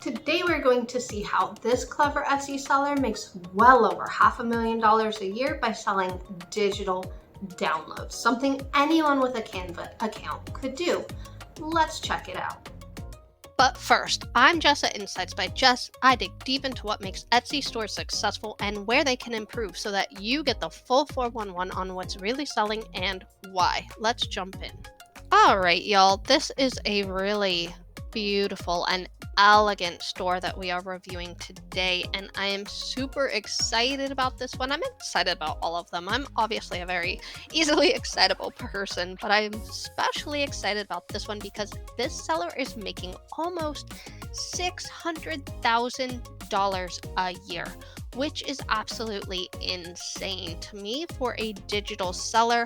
Today we're going to see how this clever Etsy seller makes well over $500,000 a year by selling digital downloads, something anyone with a Canva account could do. Let's check it out. But first, I'm Jess at Insights by Jess. I dig deep into what makes Etsy stores successful and where they can improve so that you get the full 411 on what's really selling and why. Let's jump in. All right, y'all, this is a really beautiful and elegant store that we are reviewing today, and I am super excited about this one. I'm excited about all of them. I'm obviously a very easily excitable person, but I'm especially excited about this one because this seller is making almost $600,000 a year, which is absolutely insane to me for a digital seller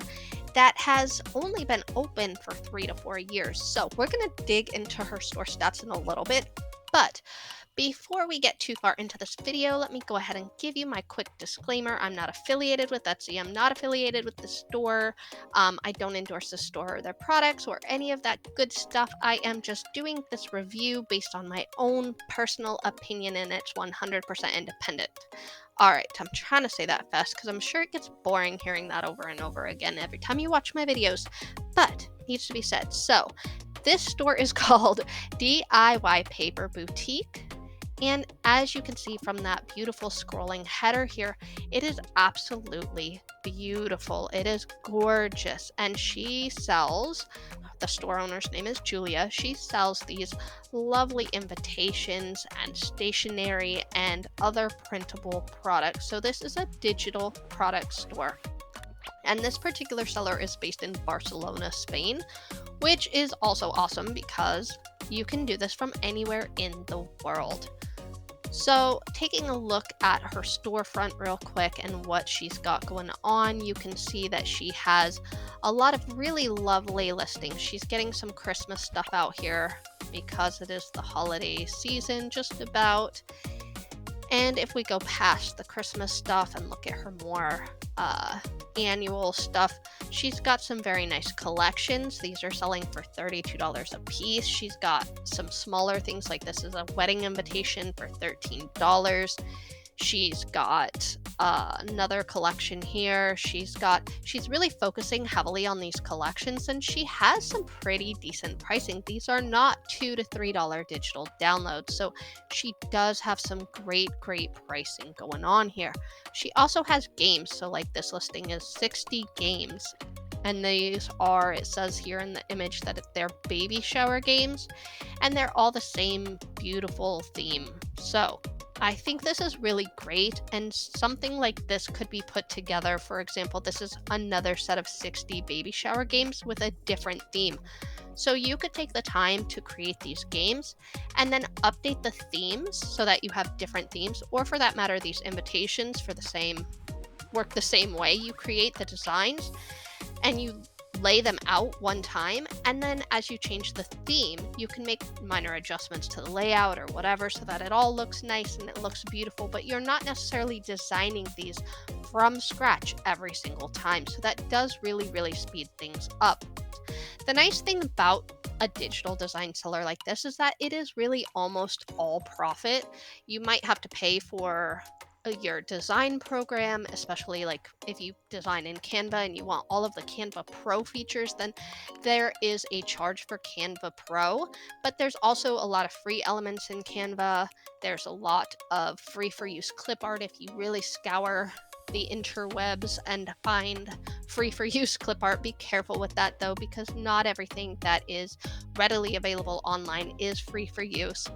that has only been open for 3 to 4 years. So we're going to dig into her store stats in a little bit. But before we get too far into this video, let me go ahead and give you my quick disclaimer. I'm not affiliated with Etsy. I'm not affiliated with the store. I don't endorse the store or their products or any of that good stuff. I am just doing this review based on my own personal opinion, and it's 100% independent. All right, I'm trying to say that fast because I'm sure it gets boring hearing that over and over again every time you watch my videos, but needs to be said. So this store is called DIY Paper Boutique, and as you can see from that beautiful scrolling header here, it is absolutely beautiful. It is gorgeous, and she sells, the store owner's name is Julia. She sells these lovely invitations and stationery and other printable products. So this is a digital product store. And this particular seller is based in Barcelona, Spain, which is also awesome because you can do this from anywhere in the world. So taking a look at her storefront real quick and what she's got going on, you can see that she has a lot of really lovely listings. She's getting some Christmas stuff out here because it is the holiday season just about. And if we go past the Christmas stuff and look at her more annual stuff, she's got some very nice collections. These are selling for $32 a piece. She's got some smaller things, like this is a wedding invitation for $13. She's got another collection here. She's really focusing heavily on these collections, and she has some pretty decent pricing. These are not $2 to $3 digital downloads, so she does have some great pricing going on here. She also has games, so like this listing is 60 games, and these are, it says here in the image that they're baby shower games, and they're all the same beautiful theme. So I think this is really great, and something like this could be put together. For example, this is another set of 60 baby shower games with a different theme. So you could take the time to create these games and then update the themes so that you have different themes, or for that matter, these invitations work the same way. You create the designs and you lay them out one time, and then as you change the theme, you can make minor adjustments to the layout or whatever so that it all looks nice and it looks beautiful, but you're not necessarily designing these from scratch every single time. So that does really speed things up. The nice thing about a digital design seller like this is that it is really almost all profit. You might have to pay for your design program, especially like if you design in Canva and you want all of the Canva Pro features, then there is a charge for Canva Pro, but there's also a lot of free elements in Canva. There's a lot of free for use clip art if you really scour the interwebs and find free for use clip art. Be careful with that though, because not everything that is readily available online is free for use.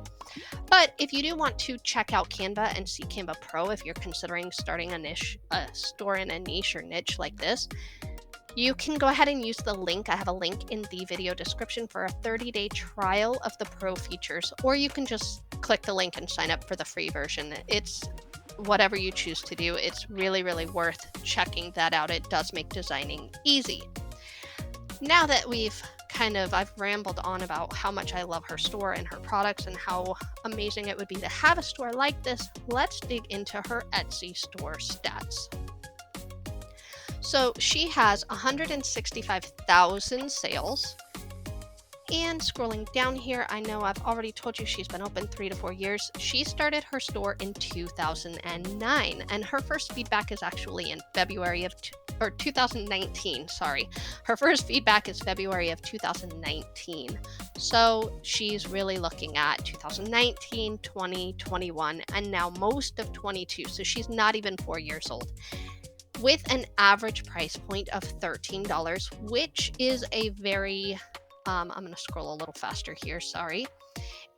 But if you do want to check out Canva and see Canva Pro, if you're considering starting a store in a niche or niche like this, you can go ahead and use the link. I have a link in the video description for a 30-day trial of the Pro features, or you can just click the link and sign up for the free version. It's whatever you choose to do. It's really worth checking that out. It does make designing easy. Now that I've rambled on about how much I love her store and her products and how amazing it would be to have a store like this, let's dig into her Etsy store stats. So she has 165,000 sales. And scrolling down here, I know I've already told you she's been open 3 to 4 years. She started her store in 2009, and her first feedback is actually in February of 2019, sorry. Her first feedback is February of 2019. So she's really looking at 2019, 20, 21, and now most of 22. So she's not even 4 years old, with an average price point of $13, which is a very I'm going to scroll a little faster here, sorry.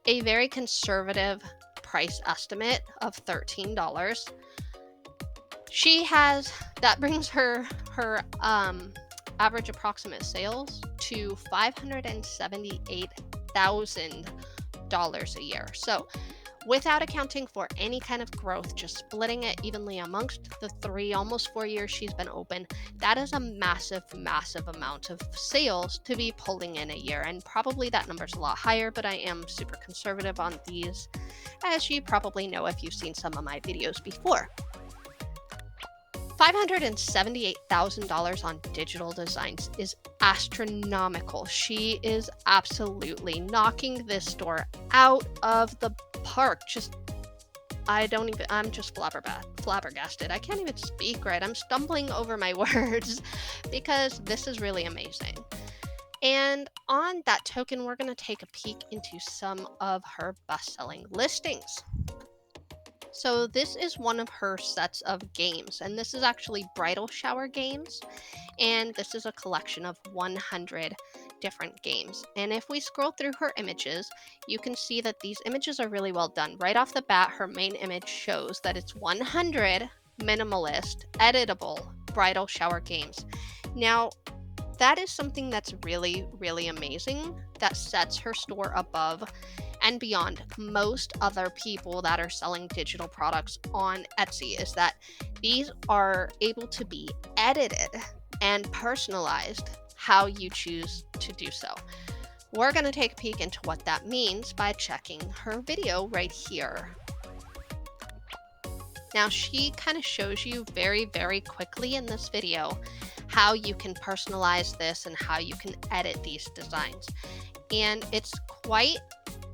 A very conservative price estimate of $13. That brings her average approximate sales to $578,000 a year. So without accounting for any kind of growth, just splitting it evenly amongst the 3, almost 4 years she's been open, that is a massive, massive amount of sales to be pulling in a year. And probably that number's a lot higher, but I am super conservative on these, as you probably know if you've seen some of my videos before. $578,000 on digital designs is astronomical. She is absolutely knocking this store out of the park. I'm just flabbergasted. I can't even speak right. I'm stumbling over my words because this is really amazing. And on that token, we're going to take a peek into some of her best-selling listings. So this is one of her sets of games, and this is actually bridal shower games, and this is a collection of 100 different games. And if we scroll through her images, you can see that these images are really well done. Right off the bat, her main image shows that it's 100 minimalist, editable bridal shower games. Now, that is something that's really, really amazing, that sets her store above and beyond most other people that are selling digital products on Etsy, is that these are able to be edited and personalized how you choose to do so. We're going to take a peek into what that means by checking her video right here. Now, she kind of shows you very, very quickly in this video how you can personalize this and how you can edit these designs. And it's quite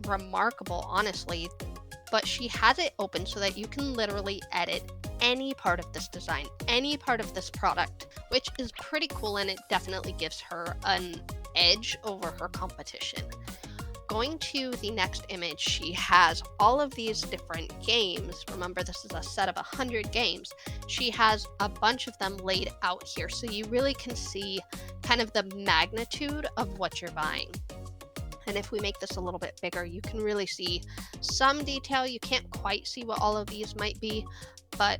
remarkable, honestly, but she has it open so that you can literally edit any part of this design, any part of this product, which is pretty cool, and it definitely gives her an edge over her competition. Going to the next image, she has all of these different games. Remember, this is a set of 100 games. She has a bunch of them laid out here, so you really can see kind of the magnitude of what you're buying. And if we make this a little bit bigger, you can really see some detail. You can't quite see what all of these might be, but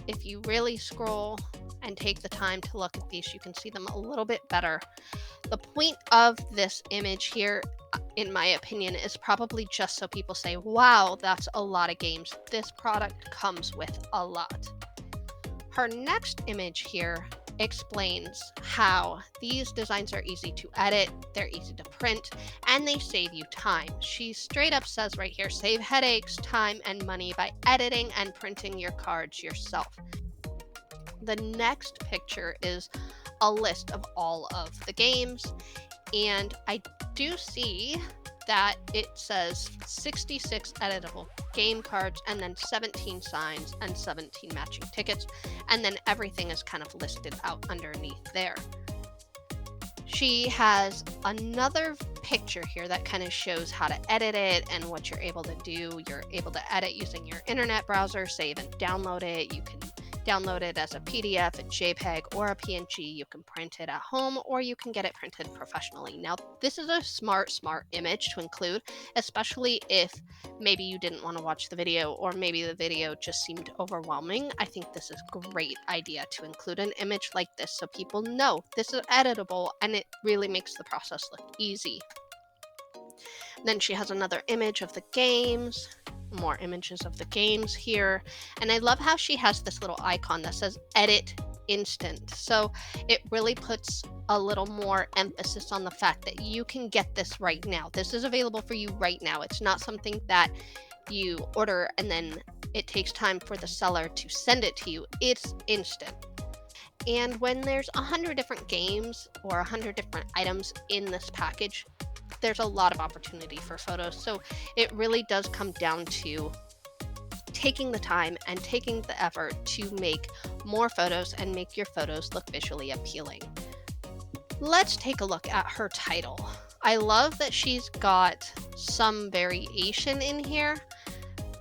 if you really scroll and take the time to look at these, you can see them a little bit better. The point of this image here, in my opinion, is probably just so people say, wow, that's a lot of games. This product comes with a lot. Her next image here explains how these designs are easy to edit, they're easy to print, and they save you time. She straight up says right here, save headaches, time, and money by editing and printing your cards yourself. The next picture is a list of all of the games, and I do see that it says 66 editable game cards and then 17 signs and 17 matching tickets, and then everything is kind of listed out underneath there. She has another picture here that kind of shows how to edit it and what you're able to do. You're able to edit using your internet browser, save and download it. You can download it as a PDF, a JPEG, or a PNG. You can print it at home, or you can get it printed professionally. Now, this is a smart image to include, especially if maybe you didn't want to watch the video, or maybe the video just seemed overwhelming. I think this is a great idea to include an image like this so people know this is editable, and it really makes the process look easy. Then she has another image of the games, more images of the games here, and I love how she has this little icon that says edit instant. So it really puts a little more emphasis on the fact that you can get this right now. This is available for you right now. It's not something that you order and then it takes time for the seller to send it to you. It's instant. And when there's 100 different games or 100 different items in this package, there's a lot of opportunity for photos. So it really does come down to taking the time and taking the effort to make more photos and make your photos look visually appealing. Let's take a look at her title. I love that she's got some variation in here,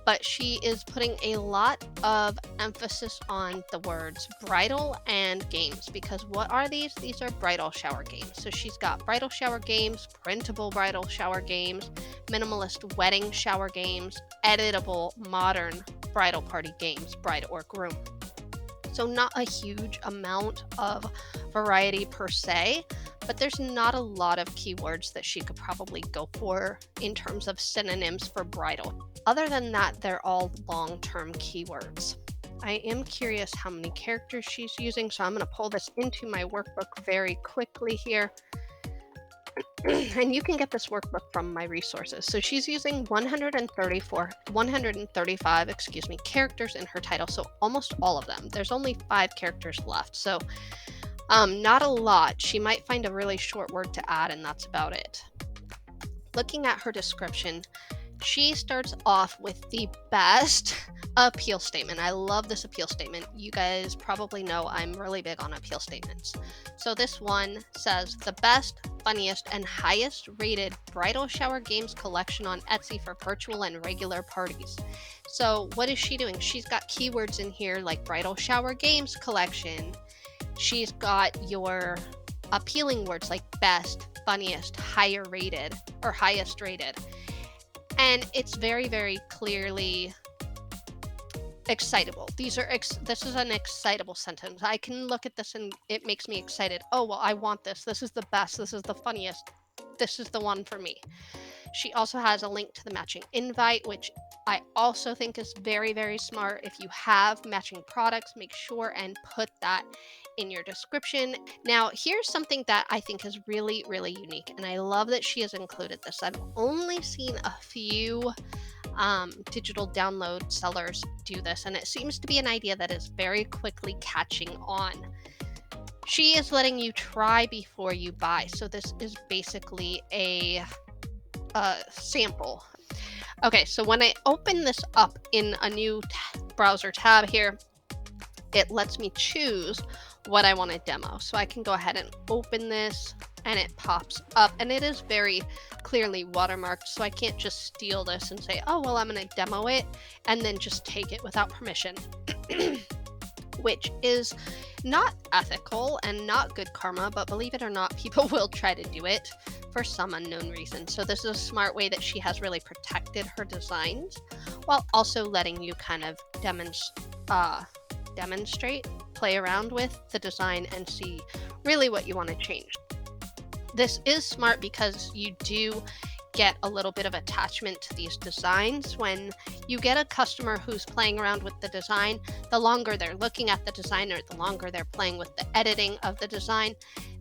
but she is putting a lot of emphasis on the words bridal and games, because what are these? These are bridal shower games. So she's got bridal shower games, printable bridal shower games, minimalist wedding shower games, editable modern bridal party games, bride or groom. So not a huge amount of variety per se, but there's not a lot of keywords that she could probably go for in terms of synonyms for bridal. Other than that, they're all long-term keywords. I am curious how many characters she's using, so I'm going to pull this into my workbook very quickly here. And you can get this workbook from my resources. So she's using 135 characters in her title, so almost all of them. There's only 5 characters left, so not a lot. She might find a really short word to add, and that's about it. Looking at her description, she starts off with the best appeal statement. I love this appeal statement. You guys probably know I'm really big on appeal statements. So this one says, the best, funniest, and highest rated bridal shower games collection on Etsy for virtual and regular parties. So what is she doing? She's got keywords in here like bridal shower games collection. She's got your appealing words like best, funniest, higher rated, or highest rated. And it's very, very clearly excitable. This is an excitable sentence. I can look at this and it makes me excited. Oh, well, I want this. This is the best. This is the funniest. This is the one for me. She also has a link to the matching invite, which I also think is very, very smart. If you have matching products, make sure and put that in your description. Now, here's something that I think is really, really unique, and I love that she has included this. I've only seen a few digital download sellers do this, and it seems to be an idea that is very quickly catching on. She is letting you try before you buy. So this is basically a sample. Okay, so when I open this up in a new browser tab here, it lets me choose what I want to demo. So I can go ahead and open this and it pops up, and it is very clearly watermarked, so I can't just steal this and say, oh, well, I'm going to demo it and then just take it without permission, which is not ethical and not good karma, but believe it or not, people will try to do it for some unknown reason. So this is a smart way that she has really protected her designs while also letting you kind of demonstrate, play around with the design and see really what you want to change. This is smart because you do get a little bit of attachment to these designs. When you get a customer who's playing around with the design, the longer they're looking at the design or the longer they're playing with the editing of the design,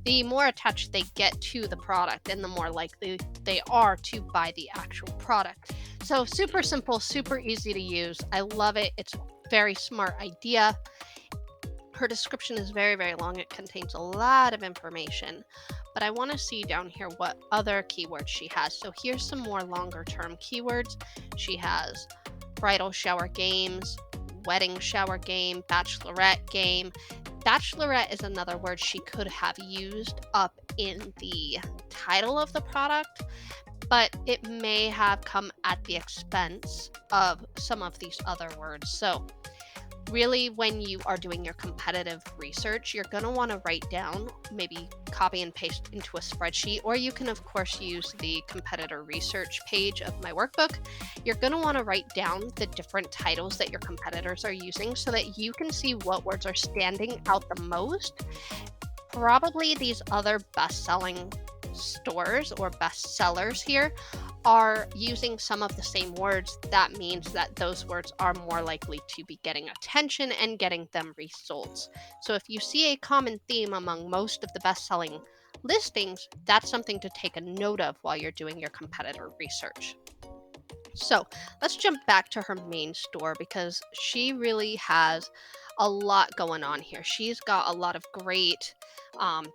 the more attached they get to the product and the more likely they are to buy the actual product. So super simple, super easy to use. I love it. It's a very smart idea. Her description is very, very long. It contains a lot of information, but I want to see down here what other keywords she has. So here's some more longer term keywords. She has bridal shower games, wedding shower game, bachelorette game. Bachelorette is another word she could have used up in the title of the product, but it may have come at the expense of some of these other words. So really, when you are doing your competitive research, you're going to want to write down, maybe copy and paste into a spreadsheet, or you can, of course, use the competitor research page of my workbook. You're going to want to write down the different titles that your competitors are using so that you can see what words are standing out the most. Probably these other best-selling stores or bestsellers here are using some of the same words. That means that those words are more likely to be getting attention and getting them results. So if you see a common theme among most of the best-selling listings, that's something to take a note of while you're doing your competitor research. So let's jump back to her main store because she really has a lot going on here. She's got a lot of great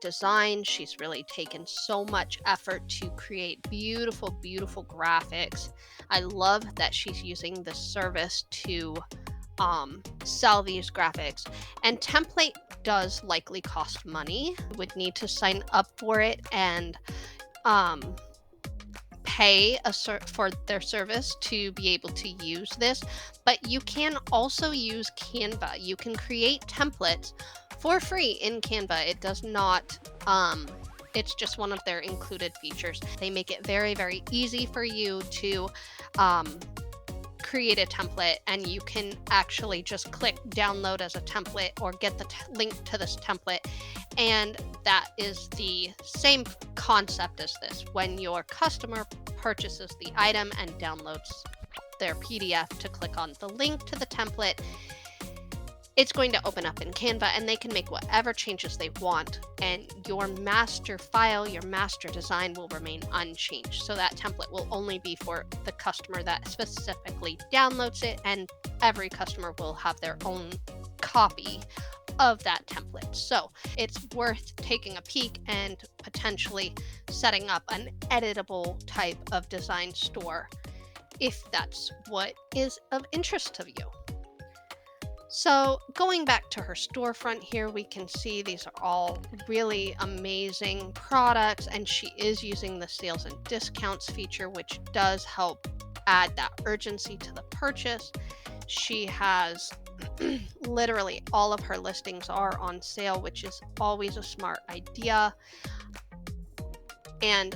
design. She's really taken so much effort to create beautiful, beautiful graphics. I love that she's using this service to sell these graphics. And template does likely cost money. You would need to sign up for it and um, pay for their service to be able to use this. But you can also use Canva. You can create templates for free in Canva. It does not. It's just one of their included features. They make it very, very easy for you to create a template, and you can actually just click download as a template or get the link to this template. And that is the same concept as this. When your customer purchases the item and downloads their PDF to click on the link to the template, it's going to open up in Canva, and they can make whatever changes they want, and your master file, your master design will remain unchanged. So that template will only be for the customer that specifically downloads it, and every customer will have their own copy of that template. So it's worth taking a peek and potentially setting up an editable type of design store if that's what is of interest to you. So going back to her storefront here, we can see these are all really amazing products, and she is using the sales and discounts feature, which does help add that urgency to the purchase. She has literally all of her listings are on sale, which is always a smart idea. And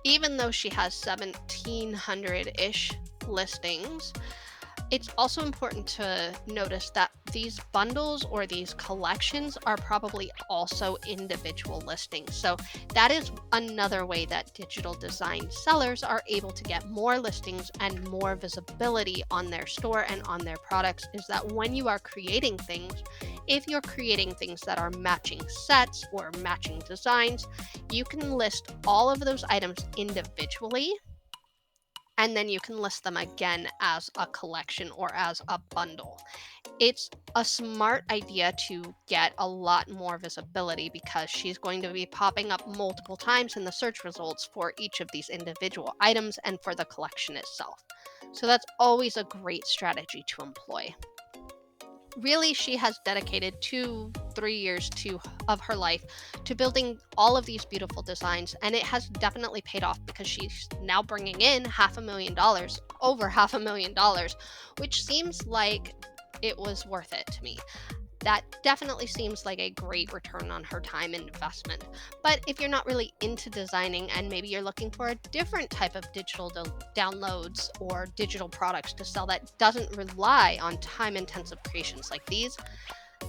even though she has 1,700-ish listings, it's also important to notice that these bundles or these collections are probably also individual listings. So that is another way that digital design sellers are able to get more listings and more visibility on their store and on their products, is that when you are creating things, if you're creating things that are matching sets or matching designs, you can list all of those items individually, and then you can list them again as a collection or as a bundle. It's a smart idea to get a lot more visibility because she's going to be popping up multiple times in the search results for each of these individual items and for the collection itself. So that's always a great strategy to employ. Really, she has dedicated 2-3 years of her life to building all of these beautiful designs, and it has definitely paid off because she's now bringing in $500,000, over $500,000, which seems like it was worth it to me. That definitely seems like a great return on her time and investment. But if you're not really into designing and maybe you're looking for a different type of digital downloads or digital products to sell that doesn't rely on time-intensive creations like these,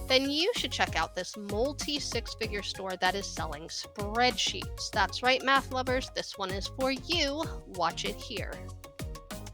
then you should check out this multi-six-figure store that is selling spreadsheets. That's right, math lovers, this one is for you. Watch it here.